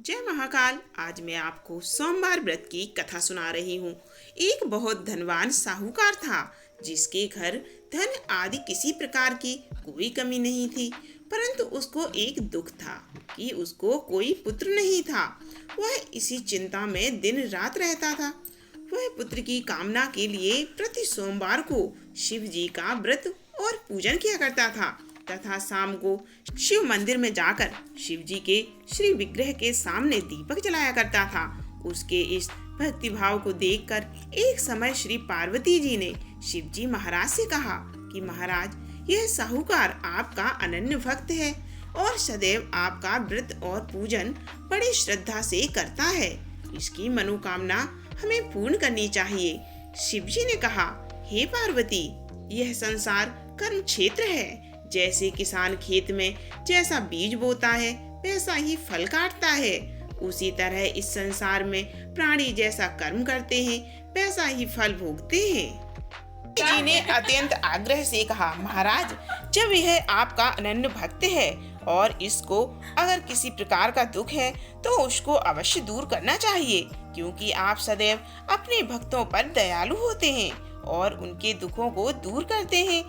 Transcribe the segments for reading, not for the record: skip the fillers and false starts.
जय महाकाल। आज मैं आपको सोमवार व्रत की कथा सुना रही हूँ। एक बहुत धनवान साहूकार था, जिसके घर धन आदि किसी प्रकार की कोई कमी नहीं थी। परंतु उसको एक दुख था कि उसको कोई पुत्र नहीं था। वह इसी चिंता में दिन रात रहता था। वह पुत्र की कामना के लिए प्रति सोमवार को शिव जी का व्रत और पूजन किया करता था तथा शाम को शिव मंदिर में जाकर शिव जी के श्री विग्रह के सामने दीपक जलाया करता था। उसके इस भक्ति भाव को देखकर एक समय श्री पार्वती जी ने शिव जी महाराज से कहा कि महाराज, यह साहूकार आपका अनन्य भक्त है और सदैव आपका व्रत और पूजन बड़ी श्रद्धा से करता है। इसकी मनोकामना हमें पूर्ण करनी चाहिए। शिव जी ने कहा, हे पार्वती, यह संसार कर्म क्षेत्र है। जैसे किसान खेत में जैसा बीज बोता है वैसा ही फल काटता है, उसी तरह इस संसार में प्राणी जैसा कर्म करते हैं वैसा ही फल भोगते हैं। जी ने अत्यंत आग्रह से कहा, महाराज, जब यह आपका अनन्य भक्त है और इसको अगर किसी प्रकार का दुख है तो उसको अवश्य दूर करना चाहिए, क्योंकि आप सदैव अपने भक्तों पर दयालु होते हैं और उनके दुखों को दूर करते हैं।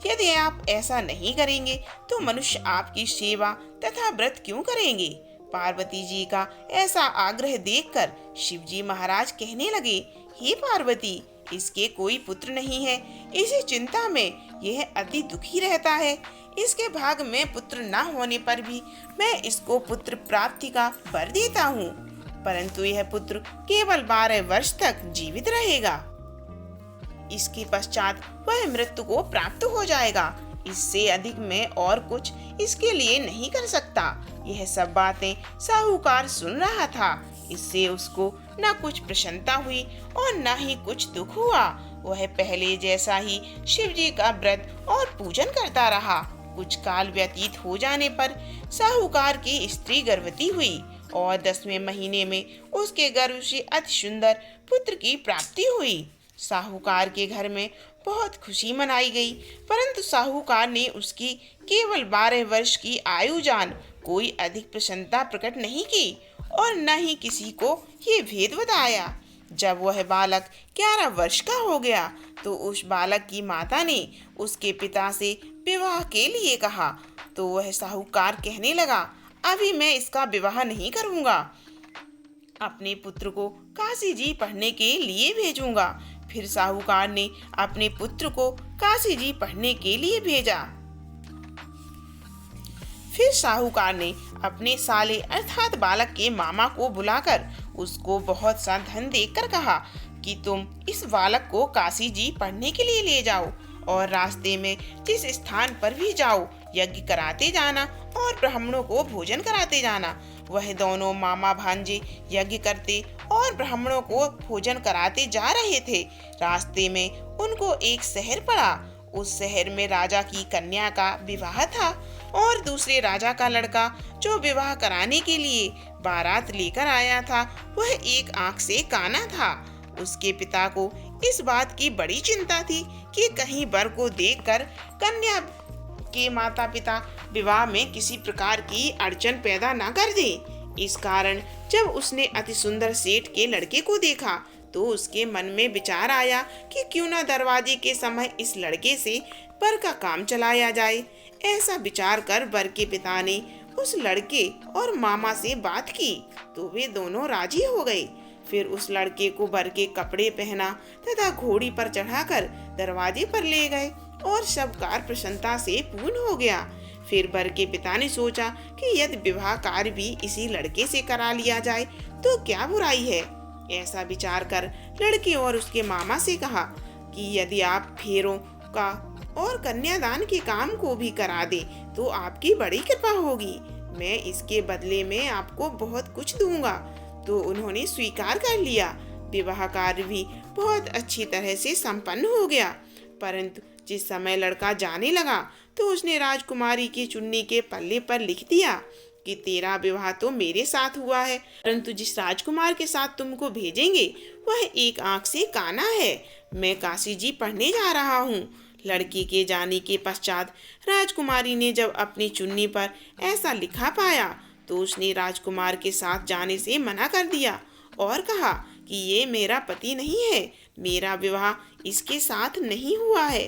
यदि आप ऐसा नहीं करेंगे तो मनुष्य आपकी सेवा तथा व्रत क्यों करेंगे। पार्वती जी का ऐसा आग्रह देखकर शिव जी महाराज कहने लगे, हे पार्वती, इसके कोई पुत्र नहीं है। इसी चिंता में यह अति दुखी रहता है। इसके भाग में पुत्र न होने पर भी मैं इसको पुत्र प्राप्ति का वर देता हूँ, परंतु यह पुत्र केवल 12 वर्ष तक जीवित रहेगा। इसके पश्चात वह मृत्यु को प्राप्त हो जाएगा। इससे अधिक मैं और कुछ इसके लिए नहीं कर सकता। यह सब बातें साहूकार सुन रहा था। इससे उसको न कुछ प्रसन्नता हुई और न ही कुछ दुख हुआ। वह पहले जैसा ही शिव जी का व्रत और पूजन करता रहा। कुछ काल व्यतीत हो जाने पर साहूकार की स्त्री गर्भवती हुई और 10वें महीने में उसके गर्भ से अति सुंदर पुत्र की प्राप्ति हुई। साहूकार के घर में बहुत खुशी मनाई गई, परंतु साहूकार ने उसकी केवल 12 वर्ष की आयु जान कोई अधिक प्रसन्नता प्रकट नहीं की और न ही किसी को ये भेद बताया। जब वह बालक 11 वर्ष का हो गया तो उस बालक की माता ने उसके पिता से विवाह के लिए कहा, तो वह साहूकार कहने लगा, अभी मैं इसका विवाह नहीं करूँगा, अपने पुत्र को काशी जी पढ़ने के लिए भेजूंगा। फिर साहूकार ने अपने पुत्र को काशी जी पढ़ने के लिए भेजा। फिर साहूकार ने अपने साले अर्थात बालक के मामा को बुलाकर उसको बहुत सा धन देकर कहा कि तुम इस बालक को काशी जी पढ़ने के लिए ले जाओ और रास्ते में जिस स्थान पर भी जाओ यज्ञ कराते जाना और ब्राह्मणों को भोजन कराते जाना। वह दोनों मामा भांजे यज्ञ करते और ब्राह्मणों को भोजन कराते जा रहे थे। रास्ते में उनको एक शहर पड़ा। उस शहर में राजा की कन्या का विवाह था और दूसरे राजा का लड़का जो विवाह कराने के लिए बारात लेकर आया था वह एक आंख से काना था। उसके पिता को इस बात की बड़ी चिंता थी कि कहीं वर को देखकर कन्या के माता पिता विवाह में किसी प्रकार की अड़चन पैदा न कर दे। इस कारण जब उसने अति सुंदर सेठ के लड़के को देखा तो उसके मन में विचार आया कि क्यों न दरवाजे के समय इस लड़के से वर का काम चलाया जाए। ऐसा विचार कर वर के पिता ने उस लड़के और मामा से बात की तो वे दोनों राजी हो गए। फिर उस लड़के को वर के कपड़े पहना तथा घोड़ी पर चढ़ाकर दरवाजे पर ले गए और सब कार्य प्रसन्नता से पूर्ण हो गया। फिर वर के पिता ने सोचा कि यदि विवाह कार्य भी इसी लड़के से करा लिया जाए तो क्या बुराई है। ऐसा विचार कर लड़के और उसके मामा से कहा कि यदि आप फेरों का और कन्यादान के काम को भी करा दे तो आपकी बड़ी कृपा होगी। मैं इसके बदले में आपको बहुत कुछ दूंगा। तो उन्होंने स्वीकार कर लिया। विवाह कार्य भी बहुत अच्छी तरह से संपन्न हो गया। परंतु जिस समय लड़का जाने लगा तो उसने राजकुमारी की चुन्नी के पल्ले पर लिख दिया कि तेरा विवाह तो मेरे साथ हुआ है, परंतु जिस राजकुमार के साथ तुमको भेजेंगे वह एक आंख से काना है। मैं काशी जी पढ़ने जा रहा हूँ। लड़की के जाने के पश्चात राजकुमारी ने जब अपनी चुन्नी पर ऐसा लिखा पाया तो उसने राजकुमार के साथ जाने से मना कर दिया और कहा कि ये मेरा पति नहीं है, मेरा विवाह इसके साथ नहीं हुआ है।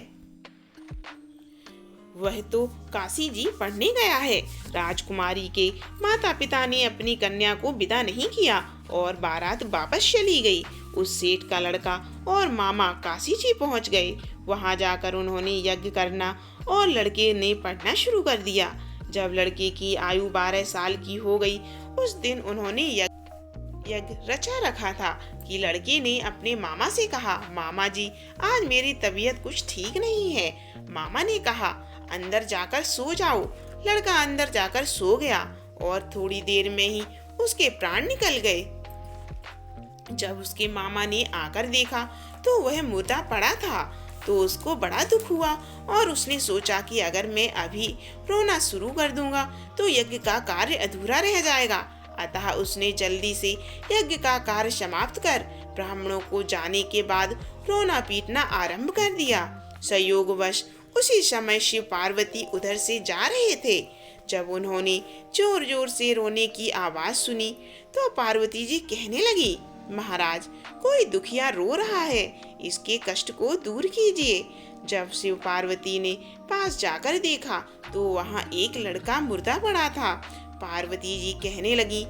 वह तो काशी जी पढ़ने गया है। राजकुमारी के माता पिता ने अपनी कन्या को विदा नहीं किया और बारात वापस चली गई। उस सेठ का लड़का और मामा काशी जी पहुंच गए। वहां जाकर उन्होंने यज्ञ करना और लड़के ने पढ़ना शुरू कर दिया। जब लड़के की आयु 12 साल की हो गई, उस दिन उन्होंने यज्ञ रचा रखा था कि लड़के ने अपने मामा से कहा, मामा जी आज मेरी तबीयत कुछ ठीक नहीं है। मामा ने कहा, अंदर जाकर सो जाओ। लड़का अंदर जाकर सो गया और थोड़ी देर में ही उसके प्राण निकल गए। जब उसके मामा ने आकर देखा तो वह मुर्दा पड़ा था, तो उसको बड़ा दुख हुआ और उसने सोचा कि अगर मैं अभी रोना शुरू कर दूंगा तो यज्ञ का कार्य अधूरा रह जाएगा। अतः उसने जल्दी से यज्ञ का कार्य समाप्त कर ब्राह्मणों को जाने के बाद रोना पीटना आरंभ कर दिया। संयोगवश उसी समय शिव पार्वती उधर से जा रहे थे। जब उन्होंने जोर जोर से रोने की आवाज सुनी तो पार्वती जी कहने लगी, महाराज कोई दुखिया रो रहा है, इसके कष्ट को दूर कीजिए। जब शिव पार्वती ने पास जाकर देखा तो वहाँ एक लड़का मुर्दा पड़ा था। पार्वती जी कहने लगी,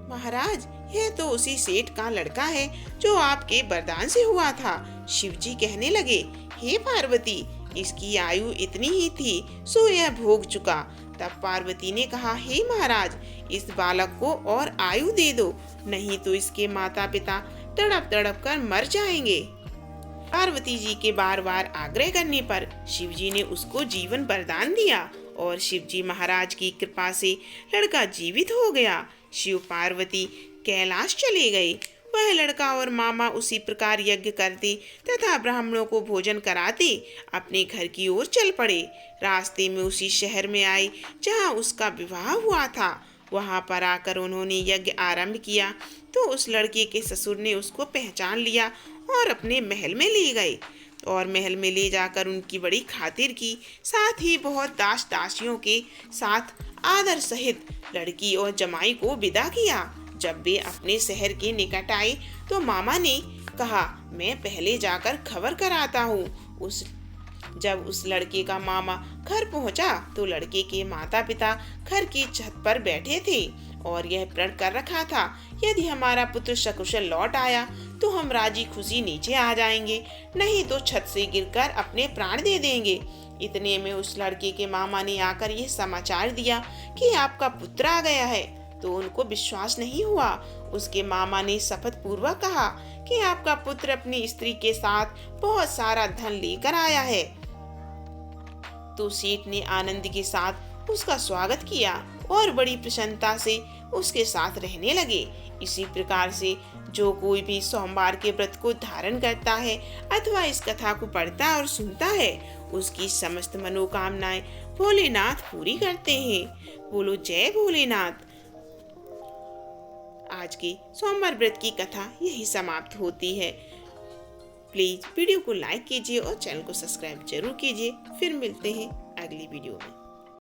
महाराज यह तो उसी सेठ का लड़का है जो आपके वरदान से हुआ था। शिव जी कहने लगे, हे पार्वती इसकी आयु इतनी ही थी सो यह भोग चुका। तब पार्वती ने कहा, हे महाराज इस बालक को और आयु दे दो, नहीं तो इसके माता पिता तड़प तड़प कर मर जाएंगे। पार्वती जी के बार बार आग्रह करने पर शिव जी ने उसको जीवन वरदान दिया और शिव जी महाराज की कृपा से लड़का जीवित हो गया। शिव पार्वती कैलाश चले गए। वह लड़का और मामा उसी प्रकार यज्ञ करते तथा ब्राह्मणों को भोजन कराते अपने घर की ओर चल पड़े। रास्ते में उसी शहर में आए जहाँ उसका विवाह हुआ था। वहाँ पर आकर उन्होंने यज्ञ आरंभ किया तो उस लड़के के ससुर ने उसको पहचान लिया और अपने महल में ले गए और महल में ले जाकर उनकी बड़ी खातिर की। साथ ही बहुत दास दासियों के साथ आदर सहित लड़की और जमाई को विदा किया। जब वे अपने शहर के निकट आए तो मामा ने कहा, मैं पहले जाकर खबर कराता हूँ। जब उस लड़के का मामा घर पहुँचा तो लड़के के माता पिता घर की छत पर बैठे थे और यह प्रण कर रखा था, यदि हमारा पुत्र सकुशल लौट आया तो हम राजी खुशी नीचे आ जाएंगे, नहीं तो छत से गिरकर अपने प्राण दे देंगे। इतने में उस लड़के के मामा ने आकर यह समाचार दिया कि आपका पुत्र आ गया है, तो उनको विश्वास नहीं हुआ। उसके मामा ने शपथ पूर्वक कहा कि आपका पुत्र अपनी स्त्री के साथ बहुत सारा धन लेकर आया है। तो सेठ ने आनंद के साथ उसका स्वागत किया और बड़ी प्रसन्नता से उसके साथ रहने लगे। इसी प्रकार से जो कोई भी सोमवार के व्रत को धारण करता है अथवा इस कथा को पढ़ता और सुनता है, उसकी समस्त मनोकामनाएं भोलेनाथ पूरी करते हैं। बोलो जय भोलेनाथ। आज की सोमवार व्रत की कथा यही समाप्त होती है। प्लीज वीडियो को लाइक कीजिए और चैनल को सब्सक्राइब जरूर कीजिए। फिर मिलते हैं अगली वीडियो में।